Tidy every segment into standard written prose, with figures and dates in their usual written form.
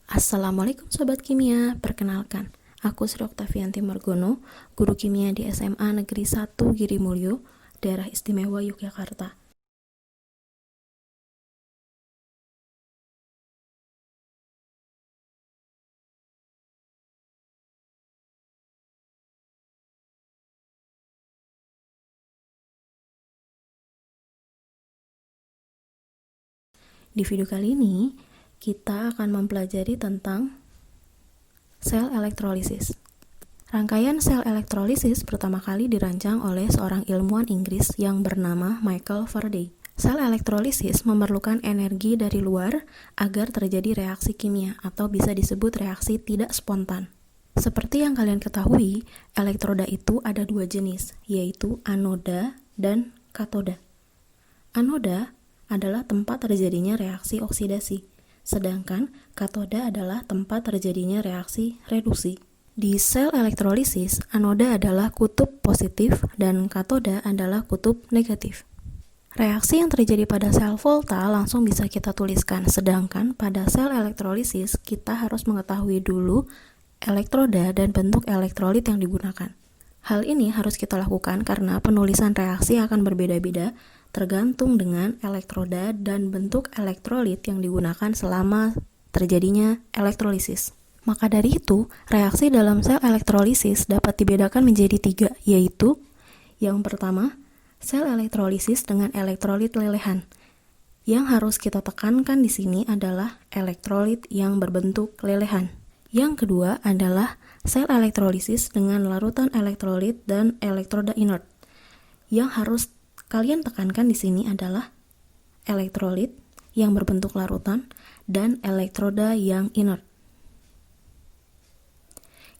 Assalamualaikum Sobat Kimia, perkenalkan, aku Sri Oktavianti Margono, Guru Kimia di SMA Negeri 1 Girimulyo, Daerah Istimewa Yogyakarta. Di video kali ini, kita akan mempelajari tentang sel elektrolisis. Rangkaian sel elektrolisis pertama kali dirancang oleh seorang ilmuwan Inggris yang bernama Michael Faraday. Sel elektrolisis memerlukan energi dari luar agar terjadi reaksi kimia atau bisa disebut reaksi tidak spontan. Seperti yang kalian ketahui, elektroda itu ada dua jenis, yaitu anoda dan katoda. Anoda adalah tempat terjadinya reaksi oksidasi, sedangkan katoda adalah tempat terjadinya reaksi reduksi. Di sel elektrolisis, anoda adalah kutub positif dan katoda adalah kutub negatif. Reaksi yang terjadi pada sel volta langsung bisa kita tuliskan, sedangkan pada sel elektrolisis kita harus mengetahui dulu elektroda dan bentuk elektrolit yang digunakan. Hal ini harus kita lakukan karena penulisan reaksi akan berbeda-beda tergantung dengan elektroda dan bentuk elektrolit yang digunakan selama terjadinya elektrolisis. Maka dari itu, reaksi dalam sel elektrolisis dapat dibedakan menjadi 3, yaitu yang pertama, sel elektrolisis dengan elektrolit lelehan. Yang harus kita tekankan di sini adalah elektrolit yang berbentuk lelehan. Yang kedua adalah sel elektrolisis dengan larutan elektrolit dan elektroda inert. Yang harus kalian tekankan di sini adalah elektrolit yang berbentuk larutan dan elektroda yang inert.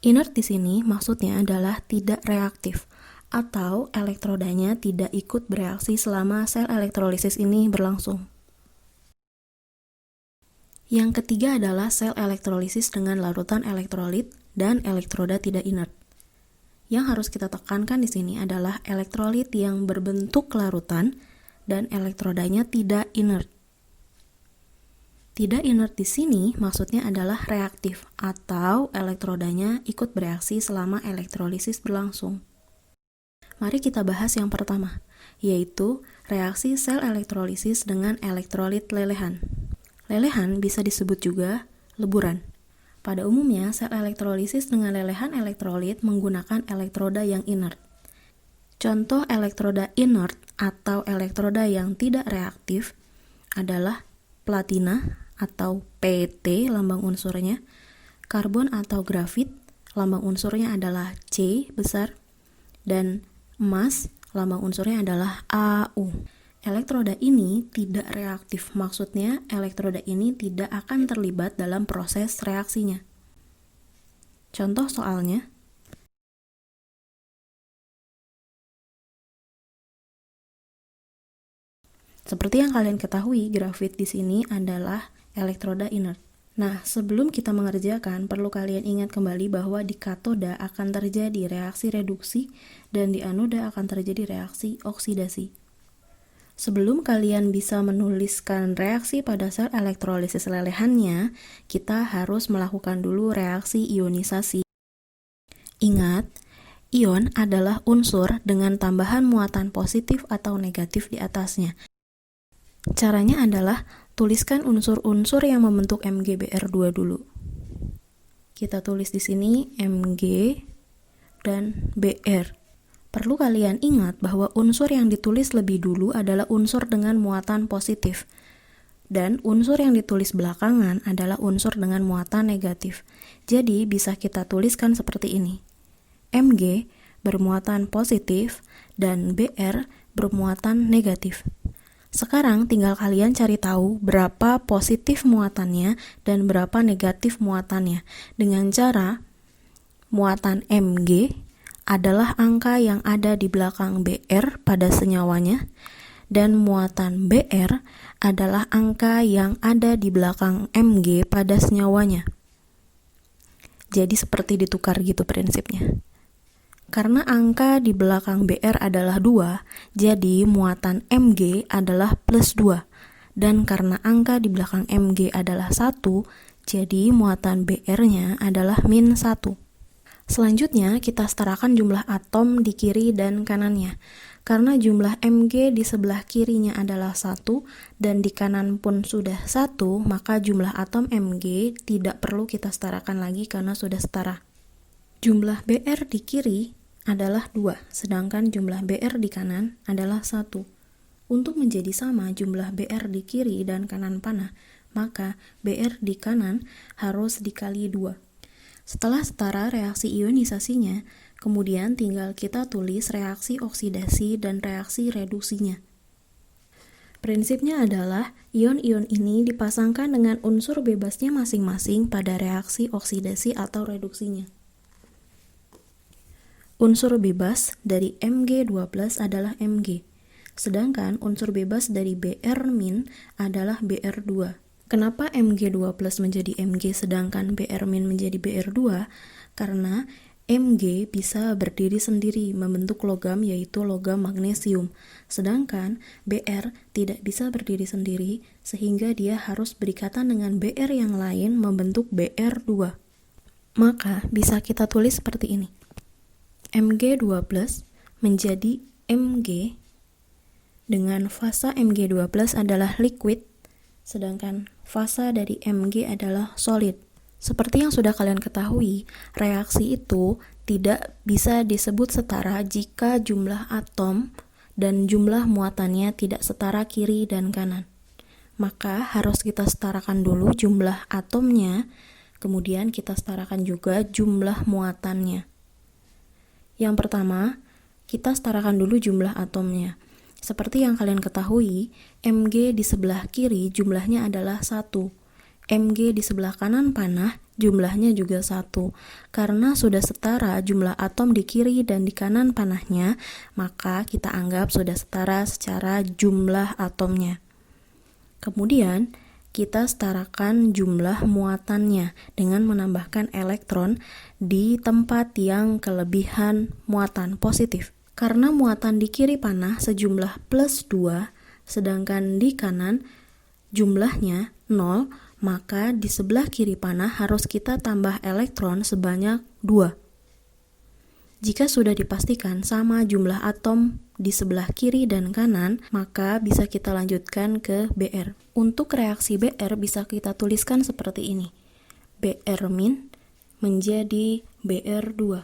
Inert di sini maksudnya adalah tidak reaktif atau elektrodanya tidak ikut bereaksi selama sel elektrolisis ini berlangsung. Yang ketiga adalah sel elektrolisis dengan larutan elektrolit dan elektroda tidak inert. Yang harus kita tekankan di sini adalah elektrolit yang berbentuk larutan dan elektrodanya tidak inert. Tidak inert di sini maksudnya adalah reaktif atau elektrodanya ikut bereaksi selama elektrolisis berlangsung. Mari kita bahas yang pertama, yaitu reaksi sel elektrolisis dengan elektrolit lelehan. Lelehan bisa disebut juga leburan. Pada umumnya, sel elektrolisis dengan lelehan elektrolit menggunakan elektroda yang inert. Contoh elektroda inert atau elektroda yang tidak reaktif adalah platina atau PT lambang unsurnya, karbon atau grafit lambang unsurnya adalah C besar, dan emas lambang unsurnya adalah AU. Elektroda ini tidak reaktif, maksudnya elektroda ini tidak akan terlibat dalam proses reaksinya. Contoh soalnya, seperti yang kalian ketahui, grafit di sini adalah elektroda inert. Nah, sebelum kita mengerjakan, perlu kalian ingat kembali bahwa di katoda akan terjadi reaksi reduksi dan di anoda akan terjadi reaksi oksidasi. Sebelum kalian bisa menuliskan reaksi pada sel elektrolisis lelehannya, kita harus melakukan dulu reaksi ionisasi. Ingat, ion adalah unsur dengan tambahan muatan positif atau negatif di atasnya. Caranya adalah tuliskan unsur-unsur yang membentuk MgBr2 dulu. Kita tulis di sini Mg dan Br. Perlu kalian ingat bahwa unsur yang ditulis lebih dulu adalah unsur dengan muatan positif, dan unsur yang ditulis belakangan adalah unsur dengan muatan negatif. Jadi bisa kita tuliskan seperti ini. Mg bermuatan positif dan Br bermuatan negatif. Sekarang tinggal kalian cari tahu berapa positif muatannya dan berapa negatif muatannya dengan cara muatan Mg adalah angka yang ada di belakang Br pada senyawanya, dan muatan Br adalah angka yang ada di belakang Mg pada senyawanya. Jadi seperti ditukar gitu prinsipnya. Karena angka di belakang Br adalah 2, jadi muatan Mg adalah plus 2. Dan karena angka di belakang Mg adalah 1, Jadi muatan Br-nya adalah min 1. Selanjutnya kita setarakan jumlah atom di kiri dan kanannya. Karena jumlah Mg di sebelah kirinya adalah 1 dan di kanan pun sudah 1, maka jumlah atom Mg tidak perlu kita setarakan lagi karena sudah setara. Jumlah Br di kiri adalah 2, sedangkan jumlah Br di kanan adalah 1. Untuk menjadi sama jumlah Br di kiri dan kanan panah, maka Br di kanan harus dikali 2. Setelah setara reaksi ionisasinya, kemudian tinggal kita tulis reaksi oksidasi dan reaksi reduksinya. Prinsipnya adalah ion-ion ini dipasangkan dengan unsur bebasnya masing-masing pada reaksi oksidasi atau reduksinya. Unsur bebas dari Mg12 adalah Mg, sedangkan unsur bebas dari Br- adalah Br2. Kenapa Mg2+ menjadi Mg sedangkan Br- menjadi Br2? Karena Mg bisa berdiri sendiri membentuk logam yaitu logam magnesium, sedangkan Br tidak bisa berdiri sendiri sehingga dia harus berikatan dengan Br yang lain membentuk Br2. Maka bisa kita tulis seperti ini. Mg2+ menjadi Mg dengan fasa Mg2+ adalah liquid, sedangkan fasa dari Mg adalah solid. Seperti yang sudah kalian ketahui, reaksi itu tidak bisa disebut setara jika jumlah atom dan jumlah muatannya tidak setara kiri dan kanan. Maka harus kita setarakan dulu jumlah atomnya, kemudian kita setarakan juga jumlah muatannya. Yang pertama, kita setarakan dulu jumlah atomnya. Seperti yang kalian ketahui, Mg di sebelah kiri jumlahnya adalah 1. Mg di sebelah kanan panah jumlahnya juga 1. Karena sudah setara jumlah atom di kiri dan di kanan panahnya, maka kita anggap sudah setara secara jumlah atomnya. Kemudian, kita setarakan jumlah muatannya dengan menambahkan elektron di tempat yang kelebihan muatan positif. Karena muatan di kiri panah sejumlah plus 2, sedangkan di kanan jumlahnya 0, maka di sebelah kiri panah harus kita tambah elektron sebanyak 2. Jika sudah dipastikan sama jumlah atom di sebelah kiri dan kanan, maka bisa kita lanjutkan ke Br. Untuk reaksi Br bisa kita tuliskan seperti ini. Br- menjadi Br2.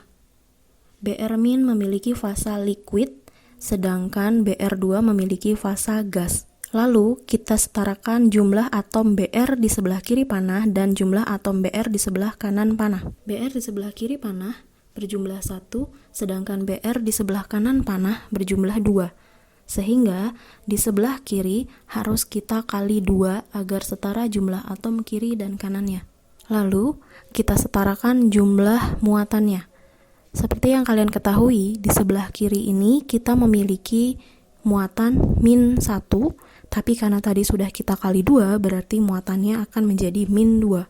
Br- memiliki fasa liquid, sedangkan Br2 memiliki fasa gas. Lalu, kita setarakan jumlah atom Br di sebelah kiri panah dan jumlah atom Br di sebelah kanan panah. Br di sebelah kiri panah berjumlah 1, sedangkan Br di sebelah kanan panah berjumlah 2. Sehingga, di sebelah kiri harus kita kali 2 agar setara jumlah atom kiri dan kanannya. Lalu, kita setarakan jumlah muatannya. Seperti yang kalian ketahui, di sebelah kiri ini kita memiliki muatan min 1, tapi karena tadi sudah kita kali 2, berarti muatannya akan menjadi min 2.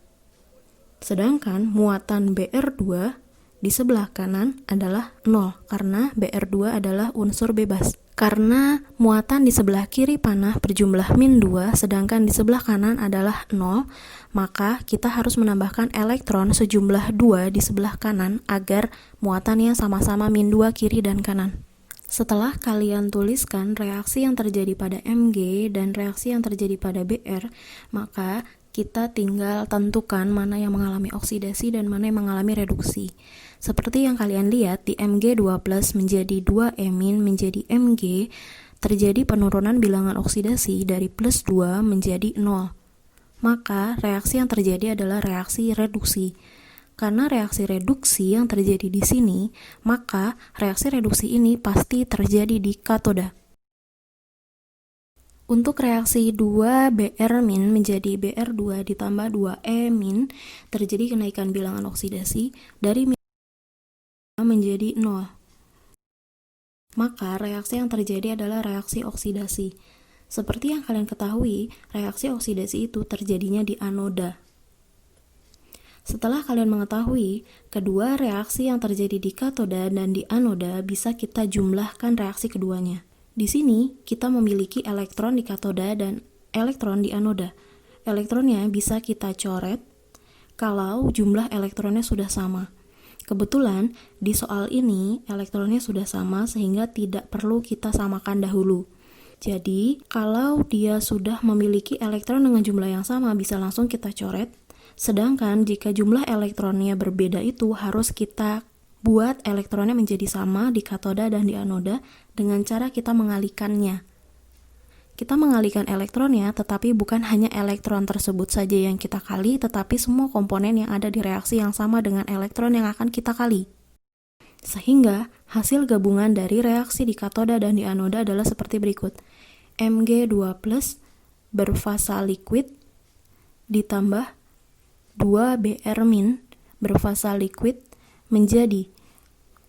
Sedangkan muatan Br2 di sebelah kanan adalah 0, karena Br2 adalah unsur bebas. Karena muatan di sebelah kiri panah berjumlah min 2, sedangkan di sebelah kanan adalah 0, maka kita harus menambahkan elektron sejumlah 2 di sebelah kanan agar muatannya sama-sama min 2 kiri dan kanan. Setelah kalian tuliskan reaksi yang terjadi pada Mg dan reaksi yang terjadi pada Br, maka kita tinggal tentukan mana yang mengalami oksidasi dan mana yang mengalami reduksi. Seperti yang kalian lihat di Mg2+ menjadi 2- menjadi Mg, terjadi penurunan bilangan oksidasi dari plus 2 menjadi 0. Maka reaksi yang terjadi adalah reaksi reduksi. Karena reaksi reduksi yang terjadi di sini, maka reaksi reduksi ini pasti terjadi di katoda. Untuk reaksi 2Br- menjadi Br2 ditambah 2E- terjadi kenaikan bilangan oksidasi dari menjadi 0. Maka reaksi yang terjadi adalah reaksi oksidasi. Seperti yang kalian ketahui, reaksi oksidasi itu terjadinya di anoda. Setelah kalian mengetahui kedua reaksi yang terjadi di katoda dan di anoda, bisa kita jumlahkan reaksi keduanya. Di sini, kita memiliki elektron di katoda dan elektron di anoda. Elektronnya bisa kita coret kalau jumlah elektronnya sudah sama. Kebetulan di soal ini elektronnya sudah sama sehingga tidak perlu kita samakan dahulu. Jadi kalau dia sudah memiliki elektron dengan jumlah yang sama bisa langsung kita coret. Sedangkan jika jumlah elektronnya berbeda itu harus kita buat elektronnya menjadi sama di katoda dan di anoda dengan cara kita mengalihkannya. Kita mengalihkan elektronnya, tetapi bukan hanya elektron tersebut saja yang kita kali, tetapi semua komponen yang ada di reaksi yang sama dengan elektron yang akan kita kali. Sehingga, hasil gabungan dari reaksi di katoda dan di anoda adalah seperti berikut. Mg2+ berfasa liquid ditambah 2Br- berfasa liquid menjadi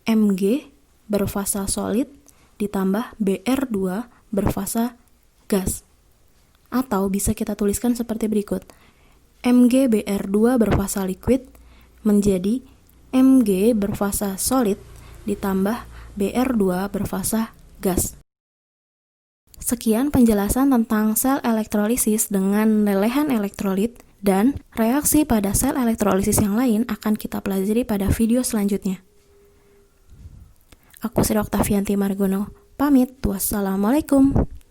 Mg berfasa solid ditambah Br2 berfasa gas. Atau bisa kita tuliskan seperti berikut. MgBr2 berfasa liquid menjadi Mg berfasa solid ditambah Br2 berfasa gas. Sekian penjelasan tentang sel elektrolisis dengan lelehan elektrolit, dan reaksi pada sel elektrolisis yang lain akan kita pelajari pada video selanjutnya. Aku Sri Oktavianti Margono, pamit. Wassalamualaikum.